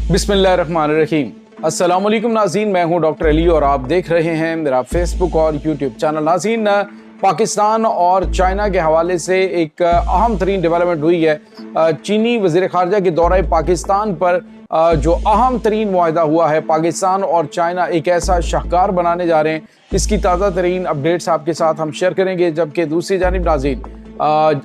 बिस्मिल्लाहिर्रहमानिर्रहीम। अस्सलाम वालेकुम नाज़रीन, मैं हूं डॉक्टर अली और आप देख रहे हैं मेरा फेसबुक और यूट्यूब चैनल। नाज़रीन, पाकिस्तान और चाइना के हवाले से एक अहम तरीन डेवलपमेंट हुई है। चीनी वज़ीर ख़ारजा के दौरे पाकिस्तान पर जो अहम तरीन मुआहदा हुआ है, पाकिस्तान और चाइना एक ऐसा शाहकार बनाने जा रहे हैं। इसकी ताज़ा तरीन अपडेट्स आपके साथ हम शेयर करेंगे। जबकि दूसरी जानिब नाज़रीन,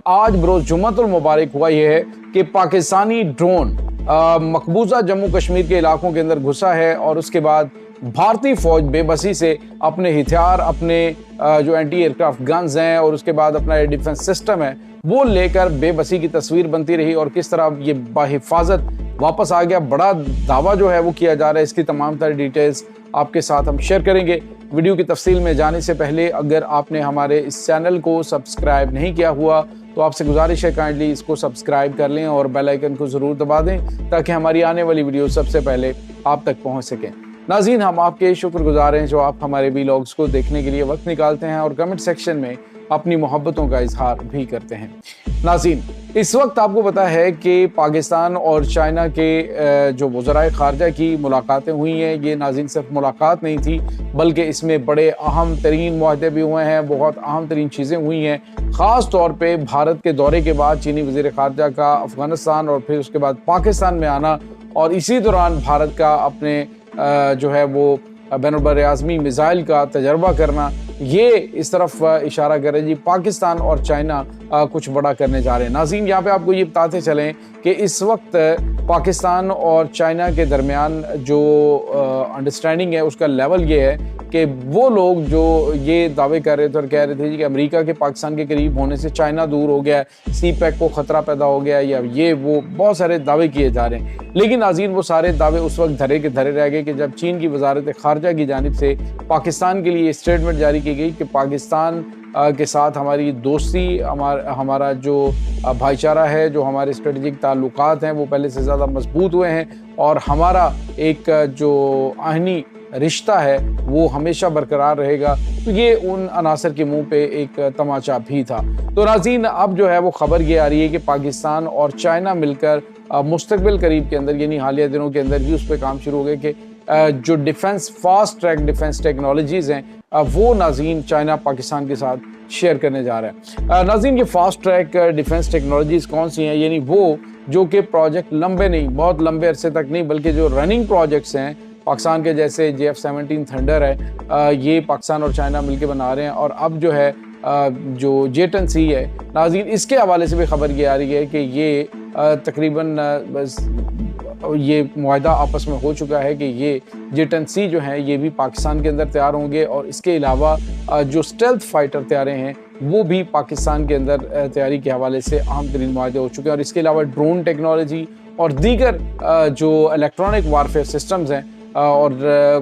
आज बरोज़ जुम्मतुल मुबारक हुआ यह है कि पाकिस्तानी ड्रोन मकबूजा जम्मू कश्मीर के इलाकों के अंदर घुसा है और उसके बाद भारतीय फौज बेबसी से अपने हथियार, अपने जो एंटी एयरक्राफ्ट गन्स हैं और उसके बाद अपना डिफेंस सिस्टम है वो लेकर बेबसी की तस्वीर बनती रही और किस तरह ये बाहिफाजत वापस आ गया। बड़ा दावा जो है वो किया जा रहा है। इसकी तमाम तरह डिटेल्स आपके साथ हम शेयर करेंगे। वीडियो की तफसील में जाने से पहले अगर आपने हमारे इस चैनल को सब्सक्राइब नहीं किया हुआ तो आपसे गुजारिश है काइंडली इसको सब्सक्राइब कर लें और बेल आइकन को ज़रूर दबा दें ताकि हमारी आने वाली वीडियो सबसे पहले आप तक पहुंच सकें। नाज़रीन, हम आपके शुक्रगुजार हैं जो आप हमारे वीलॉग्स को देखने के लिए वक्त निकालते हैं और कमेंट सेक्शन में अपनी मोहब्बतों का इजहार भी करते हैं। नाज़रीन, इस वक्त आपको पता है कि पाकिस्तान और चाइना के जो वज़राए ख़ारजा की मुलाकातें हुई हैं। ये नाज़रीन सिर्फ मुलाकात नहीं थी बल्कि इसमें बड़े अहम तरीन मुआहदे भी हुए हैं, बहुत अहम तरीन चीज़ें हुई हैं। ख़ास तौर पे भारत के दौरे के बाद चीनी वज़ीर ख़ारजा का अफ़गानिस्तान और फिर उसके बाद पाकिस्तान में आना और इसी दौरान भारत का अपने जो है वो बैनुल-बर्र-ए-आज़मी मिसाइल का तजर्बा करना, ये इस तरफ इशारा कर रहे जी पाकिस्तान और चाइना कुछ बड़ा करने जा रहे हैं। नाज़रीन, यहाँ पे आपको ये बताते चलें कि इस वक्त पाकिस्तान और चाइना के दरमियान जो अंडरस्टैंडिंग है उसका लेवल ये है कि वो लोग जो ये दावे कर रहे थे और कह रहे थे कि अमेरिका के पाकिस्तान के करीब होने से चाइना दूर हो गया है, सी पैक को ख़तरा पैदा हो गया या ये वो बहुत सारे दावे किए जा रहे हैं। लेकिन नाज़रीन, वो सारे दावे उस वक्त धरे के धरे रह गए कि जब चीन की वज़ारत ख़ारजा की जानिब से पाकिस्तान के लिए स्टेटमेंट जारी की गई कि पाकिस्तान के साथ हमारी दोस्ती, हमारा जो भाईचारा है, जो हमारे स्ट्रेटजिक ताल्लुकात हैं वो पहले से ज़्यादा मजबूत हुए हैं और हमारा एक जो आहनी रिश्ता है वो हमेशा बरकरार रहेगा। तो ये उन अनासर के मुंह पे एक तमाचा भी था। तो नाज़रीन, अब जो है वो खबर ये आ रही है कि पाकिस्तान और चाइना मिलकर मुस्तकबिल करीब के अंदर यानी हालिया दिनों के अंदर ही उस पर काम शुरू हो गए कि जो defence fast track defence technologies हैं वो नाज़रीन चाइना पाकिस्तान के साथ शेयर करने जा रहा है। नाज़रीन, ये फास्ट ट्रैक डिफेंस टेक्नोलॉजीज़ कौन सी हैं? यानी वो जो कि प्रोजेक्ट लंबे नहीं, बहुत लंबे अरसे तक नहीं, बल्कि जो रनिंग प्रोजेक्ट्स हैं पाकिस्तान के, जैसे JF-17 थंडर है, ये पाकिस्तान और चाइना मिलकर बना रहे हैं। और अब जो है जो J-10C है नाज़रीन, इसके हवाले से भी खबर ये आ रही है कि ये तकरीबन बस ये मुआहदा आपस में हो चुका है कि ये J-10C जो हैं ये भी पाकिस्तान के अंदर तैयार होंगे और इसके अलावा जो स्टेल्थ फाइटर तैयारे हैं वो भी पाकिस्तान के अंदर तैयारी के हवाले से अहम तरीन मुआहदे हो चुके हैं। और इसके अलावा ड्रोन टेक्नोलॉजी और दीगर जो इलेक्ट्रॉनिक वारफेयर सिस्टम्स हैं और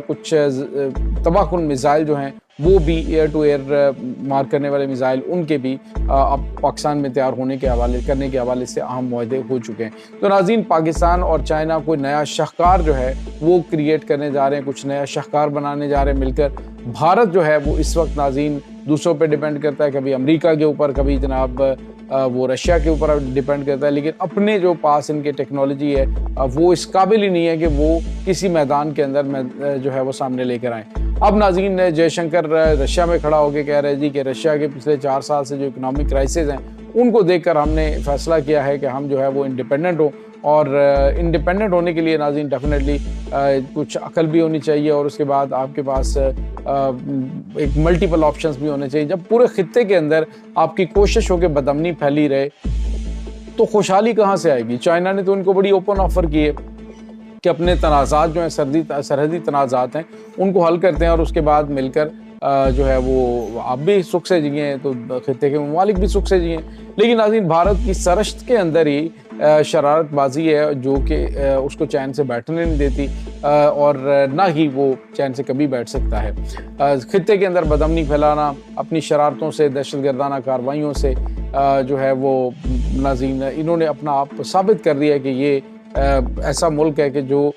कुछ तबाहकुन मिसाइल जो हैं वो भी एयर टू एयर मार करने वाले मिसाइल, उनके भी अब पाकिस्तान में तैयार होने के हवाले से अहम मुआहदे हो चुके हैं। तो नाज़रीन, पाकिस्तान और चाइना कोई नया शाहकार जो है वो क्रिएट करने जा रहे हैं, कुछ नया शाहकार बनाने जा रहे हैं मिलकर। भारत जो है वो इस वक्त नाज़रीन दूसरों पे डिपेंड करता है, कभी अमेरिका के ऊपर, कभी जनाब वो रशिया के ऊपर डिपेंड करता है। लेकिन अपने जो पास इनके टेक्नोलॉजी है वो इस काबिल ही नहीं है कि वो किसी मैदान के अंदर जो है वो सामने लेकर आएँ। अब नाज़रीन, जयशंकर रशिया में खड़ा होकर कह रहे जी कि रशिया के पिछले 4 साल से जो इकोनॉमिक क्राइसिस हैं उनको देखकर हमने फैसला किया है कि हम जो है वो इंडिपेंडेंट हो। और इंडिपेंडेंट होने के लिए नाज़रीन डेफिनेटली कुछ अकल भी होनी चाहिए और उसके बाद आपके पास एक मल्टीपल ऑप्शंस भी होने चाहिए। जब पूरे खित्ते के अंदर आपकी कोशिश हो कि बदअमनी फैली रहे तो खुशहाली कहाँ से आएगी? चाइना ने तो उनको बड़ी ओपन ऑफर की है कि अपने तनाज़ात जो हैं, सरहदी तनाज़ात हैं, उनको हल करते हैं और उसके बाद मिलकर जो है वो आप भी सुख से जिए तो खित्ते के ममालिक भी सुख से जिए। लेकिन नाज़रीन, भारत की सरहद के अंदर ही शरारतबाजी है जो कि उसको चैन से बैठने नहीं देती और ना ही वो चैन से कभी बैठ सकता है। खित्ते के अंदर बदअमनी फैलाना अपनी शरारतों से, दहशतगर्दाना कार्रवाइयों से जो है वो नाज़रीन इन्होंने अपना आप साबित कर दिया है कि ये ऐसा मुल्क है कि जो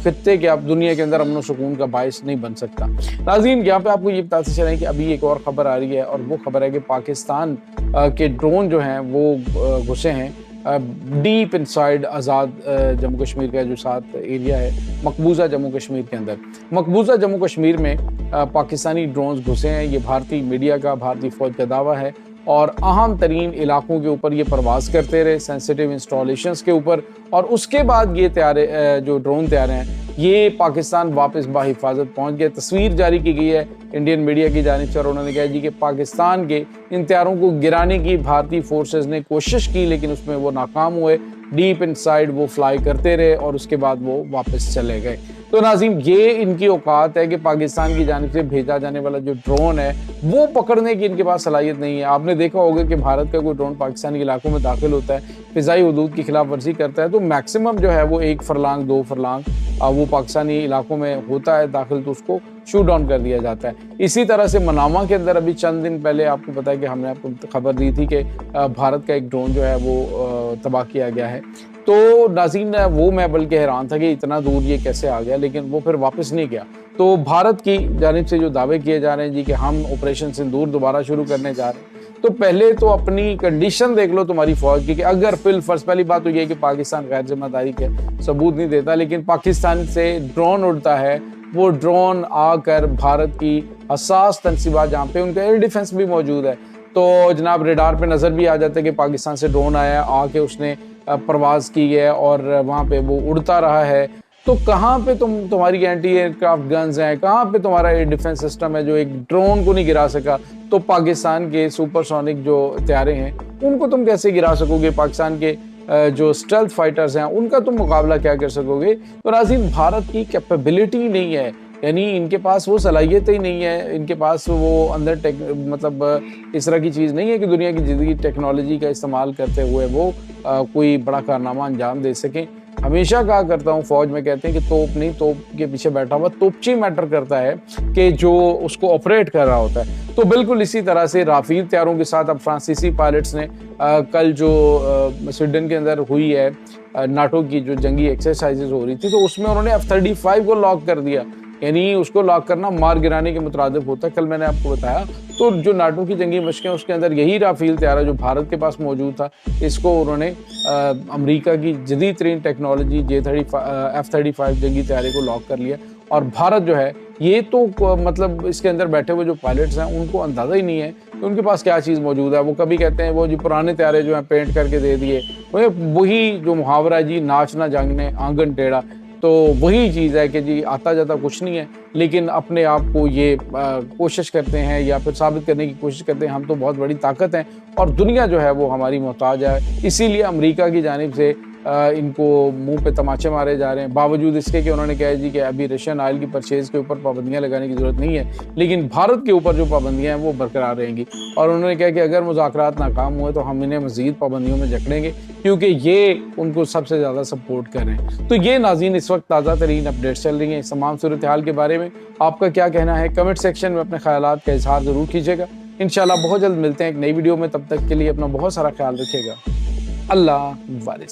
खित्ते के अब दुनिया के अंदर अमन और सुकून का बायस नहीं बन सकता। नाज़रीन, यहाँ पे आपको ये बताते चलें कि अभी एक और ख़बर आ रही है और वो ख़बर है कि पाकिस्तान के ड्रोन जो हैं वो घुसे हैं डीप इनसाइड आज़ाद जम्मू कश्मीर का जो साथ एरिया है मकबूजा जम्मू कश्मीर के अंदर, मकबूजा जम्मू कश्मीर में पाकिस्तानी ड्रोन्स घुसे हैं। ये भारतीय मीडिया का, भारतीय फ़ौज का दावा है और अहम तरीन इलाकों के ऊपर ये परवास करते रहे, सेंसिटिव इंस्टॉलेशंस के ऊपर, और उसके बाद ये तैयारे जो ड्रोन तैयारे हैं ये पाकिस्तान वापस बाहिफाजत पहुंच गए। तस्वीर जारी की गई है इंडियन मीडिया की जानिब से और उन्होंने कहा जी कि पाकिस्तान के इन तैयारों को गिराने की भारतीय फोर्सेस ने कोशिश की लेकिन उसमें वो नाकाम हुए। डीप इनसाइड वो फ्लाई करते रहे और उसके बाद वो वापस चले गए। तो नाज़रीन, ये इनकी औकात है कि पाकिस्तान की जानिब से भेजा जाने वाला जो ड्रोन है वो पकड़ने की इनके पास सलाहियत नहीं है। आपने देखा होगा कि भारत का कोई ड्रोन पाकिस्तानी इलाकों में दाखिल होता है, फ़िज़ाई हदूद की खिलाफ वर्जी करता है, तो मैक्सिमम जो है वो 1 फरलांग 2 फरलांग वो पाकिस्तानी इलाकों में होता है दाखिल, तो उसको शूट डाउन कर दिया जाता है। इसी तरह से मनामा के अंदर अभी चंद दिन पहले आपको पता है कि हमने आपको खबर दी थी कि भारत का एक ड्रोन जो है वो तबाह किया गया है। तो नाज़रीन, वो मैं बल्कि हैरान था कि इतना दूर ये कैसे आ गया, लेकिन वो फिर वापस नहीं गया। तो भारत की जानिब से जो दावे किए जा रहे हैं जी कि हम ऑपरेशन सिंदूर दोबारा शुरू करने जा रहे हैं, तो पहले तो अपनी कंडीशन देख लो तुम्हारी फौज की कि अगर फर्स्ट पहली बात तो ये है कि पाकिस्तान गैर जिम्मेदारी के सबूत नहीं देता, लेकिन पाकिस्तान से ड्रोन उड़ता है, वो ड्रोन आकर भारत की हसास तनसीबात जहाँ पे उनका एयर डिफेंस भी मौजूद है, तो जनाब रेडार पे नज़र भी आ जाता है कि पाकिस्तान से ड्रोन आया, आके उसने प्रवास की है और वहाँ पे वो उड़ता रहा है। तो कहाँ पे तुम्हारी एंटी एयरक्राफ्ट गन्स हैं, कहाँ पे तुम्हारा एयर डिफेंस सिस्टम है जो एक ड्रोन को नहीं गिरा सका? तो पाकिस्तान के सुपरसोनिक जो तैयारे हैं उनको तुम कैसे गिरा सकोगे? पाकिस्तान के जो स्टेल्थ फाइटर्स हैं उनका तुम मुकाबला क्या कर सकोगे? तो नाज़रीन, भारत की कैपेबिलिटी नहीं है, यानी इनके पास वो सलाहियत ही नहीं है, इनके पास वो अंदर मतलब इस तरह की चीज़ नहीं है कि दुनिया की ज़िंदगी टेक्नोलॉजी का इस्तेमाल करते हुए वो कोई बड़ा कारनामा अंजाम दे सकें। हमेशा कहा करता हूँ, फौज में कहते हैं कि तोप नहीं, तोप के पीछे बैठा हुआ तोपची मैटर करता है कि जो उसको ऑपरेट कर रहा होता है। तो बिल्कुल इसी तरह से राफेल तैयारों के साथ अब फ्रांसीसी पायलट्स ने कल जो स्वीडन के अंदर हुई है नाटो की जो जंगी एक्सरसाइजेज हो रही थी, तो उसमें उन्होंने F-35 को लॉक कर दिया, यानी उसको लॉक करना मार गिराने के मुतरादिफ होता है। कल मैंने आपको बताया, तो जो नाटो की जंगी मशकें उसके अंदर यही राफेल तैयारा जो भारत के पास मौजूद था, इसको उन्होंने अमेरिका की जदीद तरीन टेक्नोलॉजी F-35 जंगी तैयारे को लॉक कर लिया। और भारत जो है ये तो मतलब इसके अंदर बैठे हुए जो पायलट्स हैं उनको अंदाज़ा ही नहीं है कि उनके पास क्या चीज़ मौजूद है। वो कभी कहते हैं वो जो पुराने तैयारे जो हैं पेंट करके दे दिए, वही जो मुहावरा जी नाच ना जांगने आंगन टेढ़ा, तो वही चीज़ है कि जी आता जाता कुछ नहीं है, लेकिन अपने आप को ये कोशिश करते हैं या फिर साबित करने की कोशिश करते हैं हम तो बहुत बड़ी ताकत हैं और दुनिया जो है वो हमारी मोहताज है। इसीलिए अमेरिका की जानिब से इनको मुंह पे तमाचे मारे जा रहे हैं, बावजूद इसके कि उन्होंने कहा जी कि अभी रशियन ऑयल की परचेज़ के ऊपर पाबंदियां लगाने की ज़रूरत नहीं है, लेकिन भारत के ऊपर जो पाबंदियां हैं वो बरकरार रहेंगी। और उन्होंने कहा कि अगर मुज़ाकरात नाकाम हुए तो हम इन्हें मज़ीद पाबंदियों में जकड़ेंगे, क्योंकि ये उनको सबसे ज़्यादा सपोर्ट कर रहे हैं। तो ये नाज़रीन इस वक्त ताज़ा तरीन अपडेट्स चल रही हैं। इस तमाम सूरत हाल के बारे में आपका क्या कहना है? कमेंट सेक्शन में अपने ख्यालात का इजहार ज़रूर कीजिएगा। इंशाल्लाह बहुत जल्द मिलते हैं एक नई वीडियो में, तब तक के लिए अपना बहुत सारा ख्याल रखिएगा। अल्लाह वालिस।